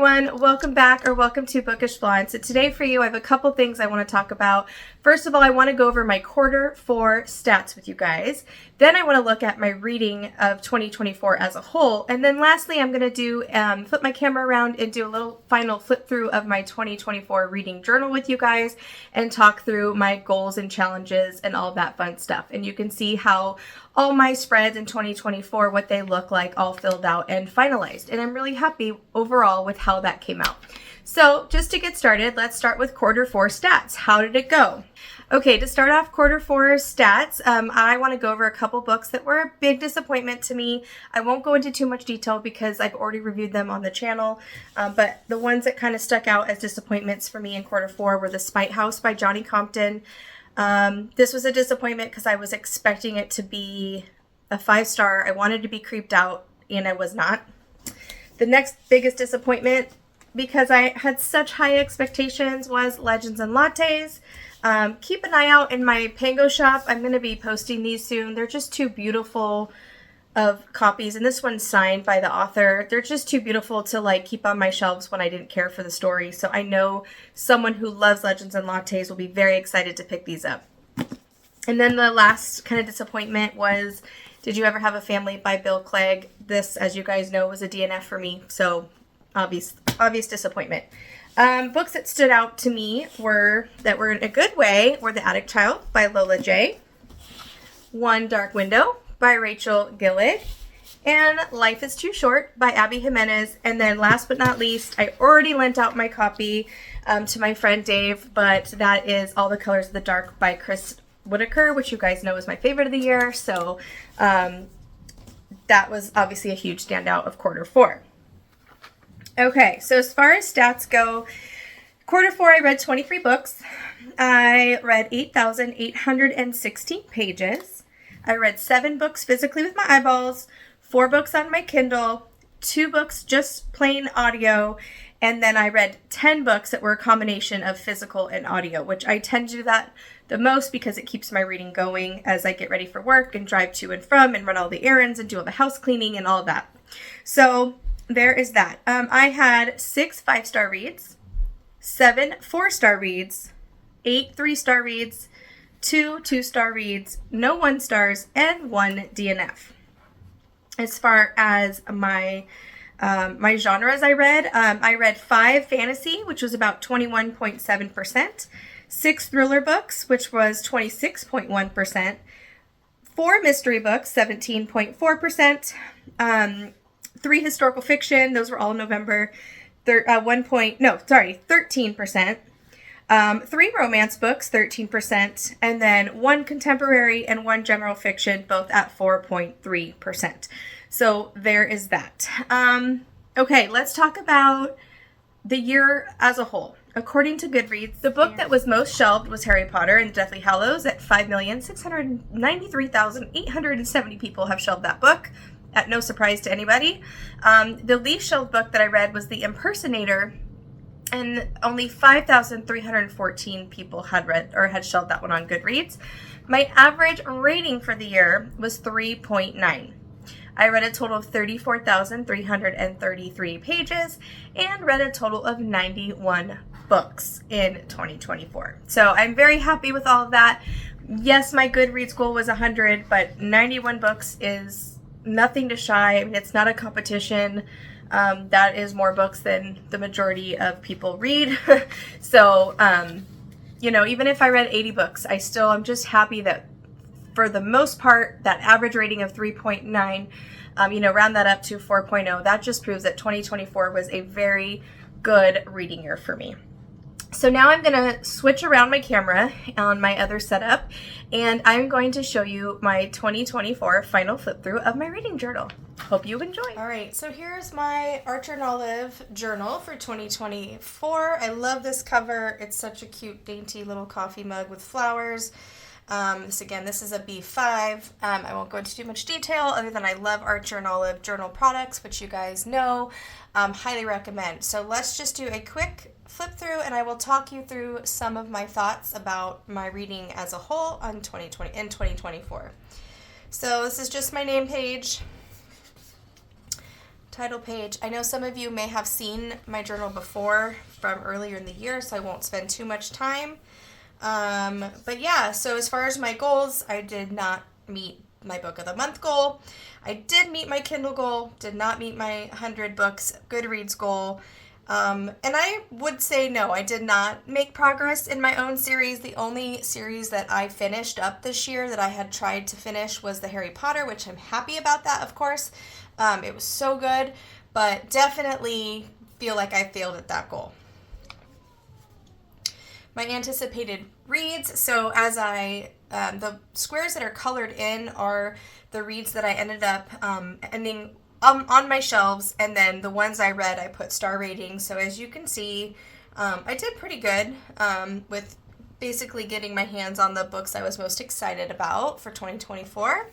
everyone, welcome back or welcome to Bookish Blonde. So today for you I have a couple things I want to talk about. First of all, I want to go over my quarter 4 stats with you guys. Then I want to look at my reading of 2024 as a whole. And then lastly, I'm going to do flip my camera around and do a little final flip through of my 2024 reading journal with you guys and talk through my goals and challenges and all that fun stuff. And you can see how all my spreads in 2024, what they look like, all filled out and finalized. And I'm really happy overall with how that came out. So just to get started, let's start with quarter 4 stats. How did it go? Okay, to start off quarter 4 stats, I want to go over a couple books that were a big disappointment to me. I won't go into too much detail because I've already reviewed them on the channel, but the ones that kind of stuck out as disappointments for me in quarter 4 were The Spite House by Johnny Compton. This was a disappointment because I was expecting it to be a 5-star. I wanted to be creeped out, and I was not. The next biggest disappointment, because I had such high expectations, was Legends and Lattes. Keep an eye out in my Pango shop. I'm going to be posting these soon. They're just too beautiful of copies, and this one's signed by the author. They're just too beautiful to like keep on my shelves when I didn't care for the story. So I know someone who loves Legends and Lattes will be very excited to pick these up. And then the last kind of disappointment was Did You Ever Have a Family by Bill Clegg. This, as you guys know, was a DNF for me, so obvious disappointment. Books that stood out to me that were in a good way were The Attic Child by Lola J, One Dark Window by Rachel Gillig, and Life is Too Short by Abby Jimenez. And then last but not least, I already lent out my copy to my friend Dave, but that is All the Colors of the Dark by Chris Whitaker, which you guys know is my favorite of the year. So that was obviously a huge standout of quarter 4. Okay, so as far as stats go, quarter 4 I read 23 books. I read 8,816 pages. I read 7 books physically with my eyeballs, 4 books on my Kindle, 2 books just plain audio, and then I read 10 books that were a combination of physical and audio, which I tend to do that the most because it keeps my reading going as I get ready for work and drive to and from and run all the errands and do all the house cleaning and all of that. So there is that. I had 6 5-star reads, 7 4-star reads, 8 3-star reads, 2 2-star reads, no 1-stars, and 1 DNF. As far as my genres I read 5 fantasy, which was about 21.7%, 6 thriller books, which was 26.1%, 4 mystery books, 17.4%, 3 historical fiction, those were all November, 13%, 3 romance books, 13%, and then 1 contemporary and 1 general fiction, both at 4.3%. So there is that. Okay, let's talk about the year as a whole. According to Goodreads, the book that was most shelved was Harry Potter and the Deathly Hallows at 5,693,870 people have shelved that book. At no surprise to anybody. The least shelved book that I read was The Impersonator, and only 5,314 people had read or had shelved that one on Goodreads. My average rating for the year was 3.9. I read a total of 34,333 pages and read a total of 91 books in 2024. So I'm very happy with all of that. Yes, my Goodreads goal was 100, but 91 books is nothing to shy. I mean, it's not a competition. That is more books than the majority of people read. So, even if I read 80 books, I'm just happy that for the most part, that average rating of 3.9, round that up to 4.0, that just proves that 2024 was a very good reading year for me. So now I'm going to switch around my camera on my other setup, and I'm going to show you my 2024 final flip through of my reading journal. Hope you enjoy. All right, so here's my Archer and Olive journal for 2024. I love this cover. It's such a cute, dainty little coffee mug with flowers. This is a B5. I won't go into too much detail other than I love Archer and Olive journal products, which you guys know. Highly recommend. So let's just do a quick flip through and I will talk you through some of my thoughts about my reading as a whole in 2024. So this is just my name page. title page. I know some of you may have seen my journal before from earlier in the year, so I won't spend too much time. But yeah, so as far as my goals, I did not meet my book of the month goal. I did meet my Kindle goal, did not meet my 100 books Goodreads goal. And I would say no, I did not make progress in my own series. The only series that I finished up this year that I had tried to finish was the Harry Potter, which I'm happy about that, of course. It was so good, but definitely feel like I failed at that goal. My anticipated reads, so as the squares that are colored in are the reads that I ended up ending on my shelves, and then the ones I read I put star ratings. So as you can see, I did pretty good with basically getting my hands on the books I was most excited about for 2024.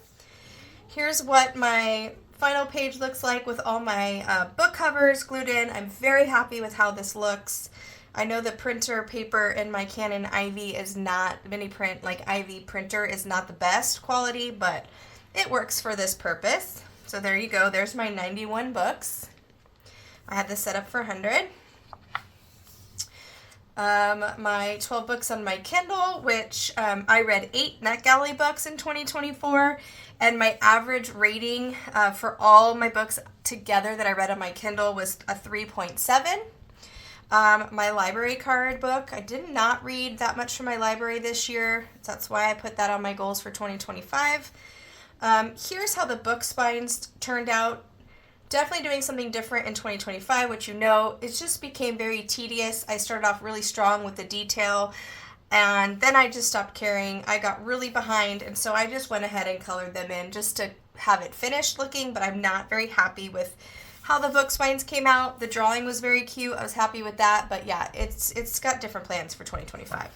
Here's what my final page looks like with all my book covers glued in. I'm very happy with how this looks. I know the printer paper in my Canon Ivy is not, mini print like Ivy printer is not the best quality, but it works for this purpose. So there you go. There's my 91 books. I had this set up for 100. My 12 books on my Kindle, which I read 8 NetGalley books in 2024, and my average rating for all my books together that I read on my Kindle was a 3.7. My library card book, I did not read that much from my library this year. That's why I put that on my goals for 2025. Here's how the book spines turned out. Definitely doing something different in 2025, which it just became very tedious. I started off really strong with the detail, and then I just stopped caring. I got really behind, and so I just went ahead and colored them in just to have it finished looking, but I'm not very happy with how the book spines came out. The drawing was very cute. I was happy with that, but yeah, it's got different plans for 2025.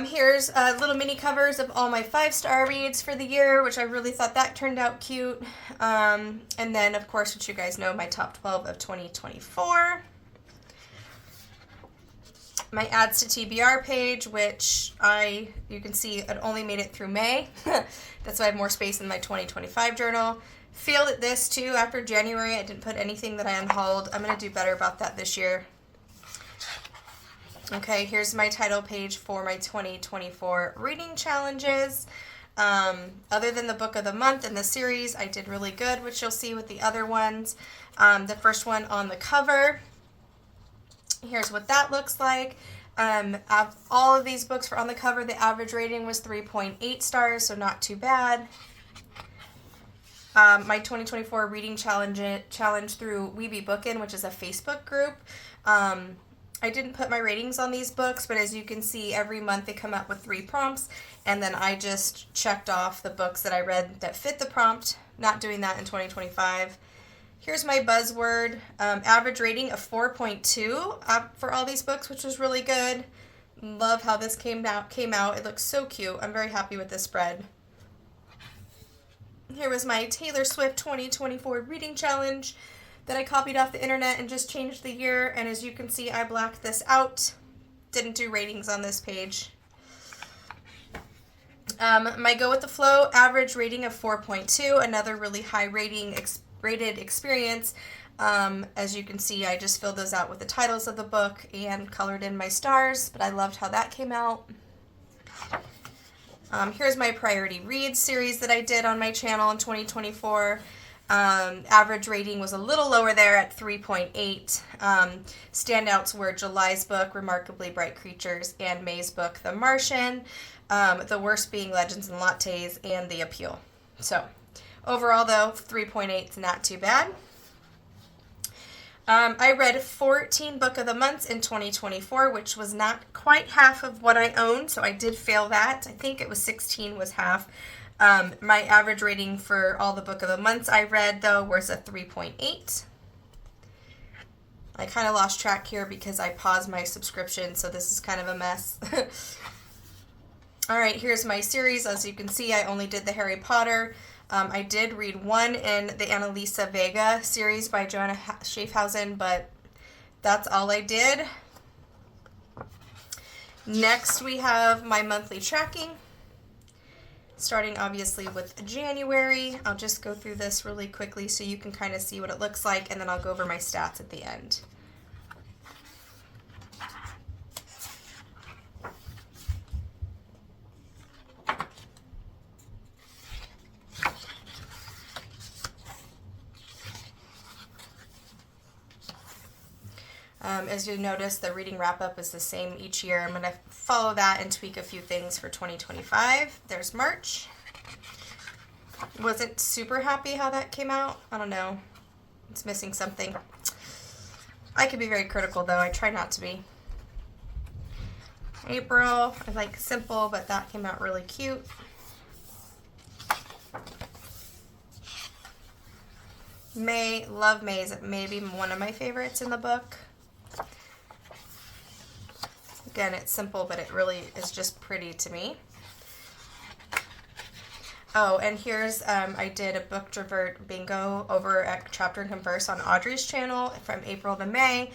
Here's little mini covers of all my 5-star reads for the year, which I really thought that turned out cute. And then, of course, which you guys know, my top 12 of 2024. My adds to TBR page, which you can see it only made it through May. That's why I have more space in my 2025 journal. Failed at this too after January. I didn't put anything that I unhauled. I'm going to do better about that this year. Okay, here's my title page for my 2024 reading challenges. Other than the book of the month and the series, I did really good, which you'll see with the other ones. The first one on the cover, here's what that looks like. All of these books were on the cover. The average rating was 3.8 stars, so not too bad. My 2024 reading challenge through Weeby Bookin', which is a Facebook group. I didn't put my ratings on these books, but as you can see, every month they come up with 3 prompts, and then I just checked off the books that I read that fit the prompt. Not doing that in 2025. Here's my buzzword, average rating of 4.2 for all these books, which was really good. Love how this came out. It looks so cute. I'm very happy with this spread. Here was my Taylor Swift 2024 reading challenge that I copied off the internet and just changed the year. And as you can see, I blacked this out. Didn't do ratings on this page. My Go With The Flow average rating of 4.2, another really high rated experience. As you can see, I just filled those out with the titles of the book and colored in my stars, but I loved how that came out. Here's my priority reads series that I did on my channel in 2024. Average rating was a little lower there at 3.8. Standouts were July's book, Remarkably Bright Creatures, and May's book, The Martian. The worst being Legends and Lattes and The Appeal. So overall, though, 3.8 is not too bad. I read 14 book of the months in 2024, which was not quite half of what I owned, so I did fail that. I think it was 16 was half. My average rating for all the book of the months I read, though, was a 3.8. I kind of lost track here because I paused my subscription, so this is kind of a mess. All right, here's my series. As you can see, I only did the Harry Potter. I did read one in the Annalisa Vega series by Joanna Schaafhausen, but that's all I did. Next, we have my monthly tracking. Starting obviously with January, I'll just go through this really quickly so you can kind of see what it looks like, and then I'll go over my stats at the end. As you notice, the reading wrap-up is the same each year. I'm going to follow that and tweak a few things for 2025. There's March. Wasn't super happy how that came out. I don't know. It's missing something. I could be very critical, though. I try not to be. April, I like simple, but that came out really cute. May, love May's maybe one of my favorites in the book. Again, it's simple, but it really is just pretty to me. Oh, and here's, I did a book divert bingo over at Chapter and Converse on Audrey's channel from April to May.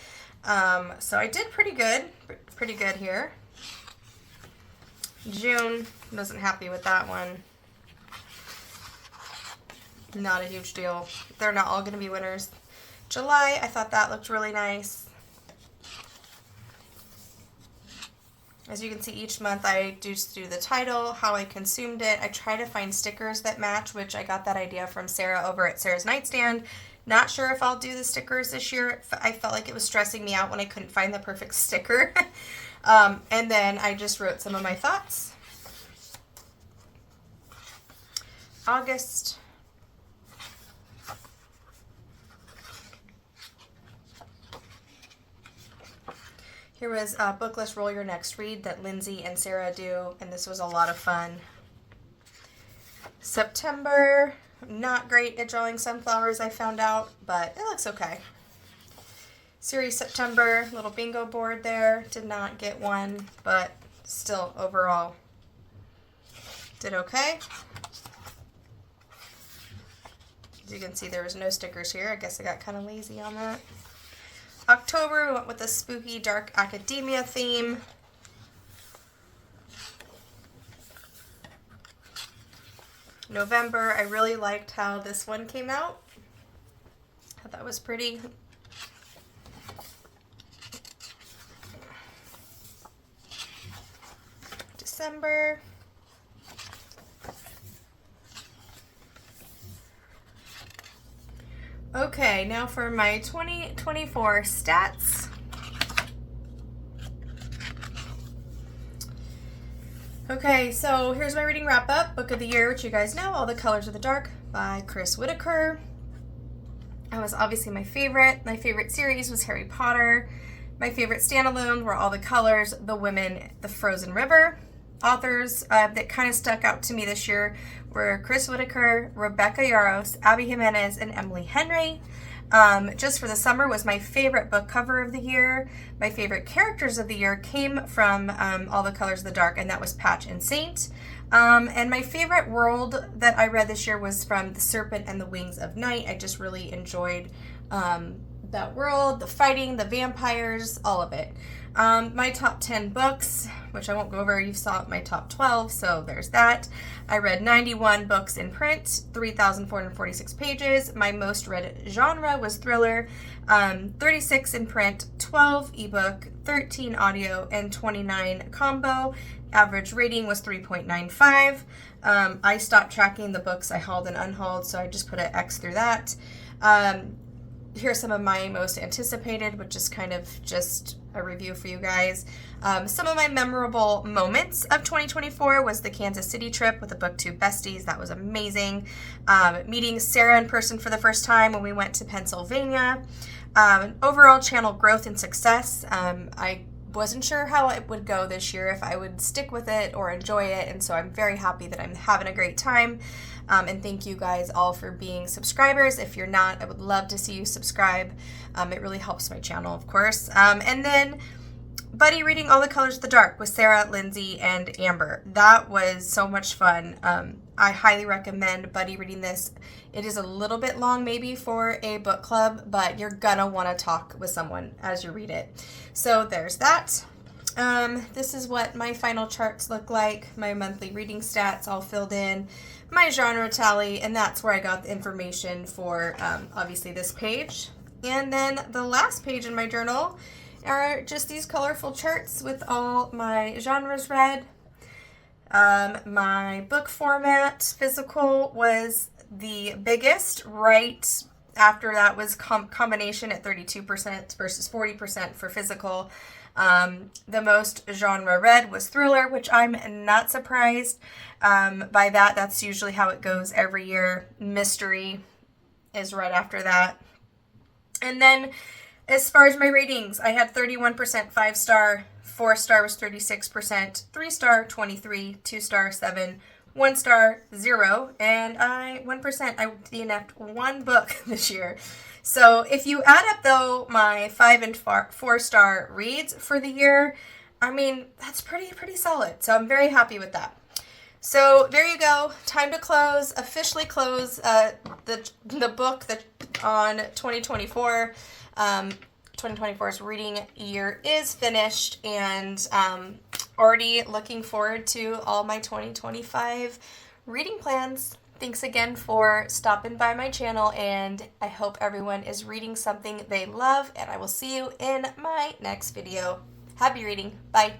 So I did pretty good here. June, wasn't happy with that one. Not a huge deal. They're not all going to be winners. July, I thought that looked really nice. As you can see, each month I just do the title, how I consumed it. I try to find stickers that match, which I got that idea from Sarah over at Sarah's Nightstand. Not sure if I'll do the stickers this year. I felt like it was stressing me out when I couldn't find the perfect sticker. And then I just wrote some of my thoughts. August. Here was Bookless Roll Your Next Read that Lindsay and Sarah do, and this was a lot of fun. September, not great at drawing sunflowers, I found out, but it looks okay. Series September, little bingo board there. Did not get one, but still overall did okay. As you can see, there was no stickers here. I guess I got kind of lazy on that. October, we went with a spooky dark academia theme. November, I really liked how this one came out. I thought that was pretty. December. Okay, now for my 2024 stats. Okay, so here's my reading wrap up. Book of the Year, which you guys know, All the Colors of the Dark by Chris Whitaker. That was obviously my favorite. My favorite series was Harry Potter. My favorite standalone were All the Colors, The Women, The Frozen River. Authors that kind of stuck out to me this year were Chris Whitaker, Rebecca Yarros, Abby Jimenez, and Emily Henry. Just for the Summer was my favorite book cover of the year. My favorite characters of the year came from All the Colors of the Dark, and that was Patch and Saint. And my favorite world that I read this year was from The Serpent and the Wings of Night. I just really enjoyed that world, the fighting, the vampires, all of it. My top 10 books, which I won't go over, you saw my top 12, so there's that. I read 91 books in print, 3,446 pages. My most read genre was thriller, 36 in print, 12 ebook, 13 audio, and 29 combo. Average rating was 3.95. I stopped tracking the books I hauled and unhauled, so I just put an X through that. Here's some of my most anticipated, which is kind of just a review for you guys. Some of my memorable moments of 2024 was the Kansas City trip with the BookTube besties. That was amazing. Meeting Sarah in person for the first time when we went to Pennsylvania. Overall channel growth and success. I wasn't sure how it would go this year, if I would stick with it or enjoy it, and so I'm very happy that I'm having a great time. And thank you guys all for being subscribers. If you're not, I would love to see you subscribe. It really helps my channel, of course. And then buddy reading All the Colors of the Dark with Sarah, Lindsay, and Amber. That was so much fun. I highly recommend buddy reading this. It is a little bit long maybe for a book club, but you're gonna want to talk with someone as you read it. So there's that. This is what my final charts look like, my monthly reading stats all filled in, my genre tally, and that's where I got the information for obviously this page. And then the last page in my journal are just these colorful charts with all my genres read. My book format, physical, was the biggest. Right after that was combination at 32% versus 40% for physical. The most genre read was thriller, which I'm not surprised by that. That's usually how it goes every year. Mystery is right after that. And then as far as my ratings, I had 31% 5-star, 4-star was 36%, 3-star 23, 2-star 7, 1-star 0, and 1%. I DNF'd one book this year. So if you add up though my 5 and 4-star reads for the year, I mean that's pretty solid. So I'm very happy with that. So there you go. Time to close, officially close the book that on 2024. 2024's reading year is finished, and already looking forward to all my 2025 reading plans. Thanks again for stopping by my channel, and I hope everyone is reading something they love, and I will see you in my next video. Happy reading. Bye.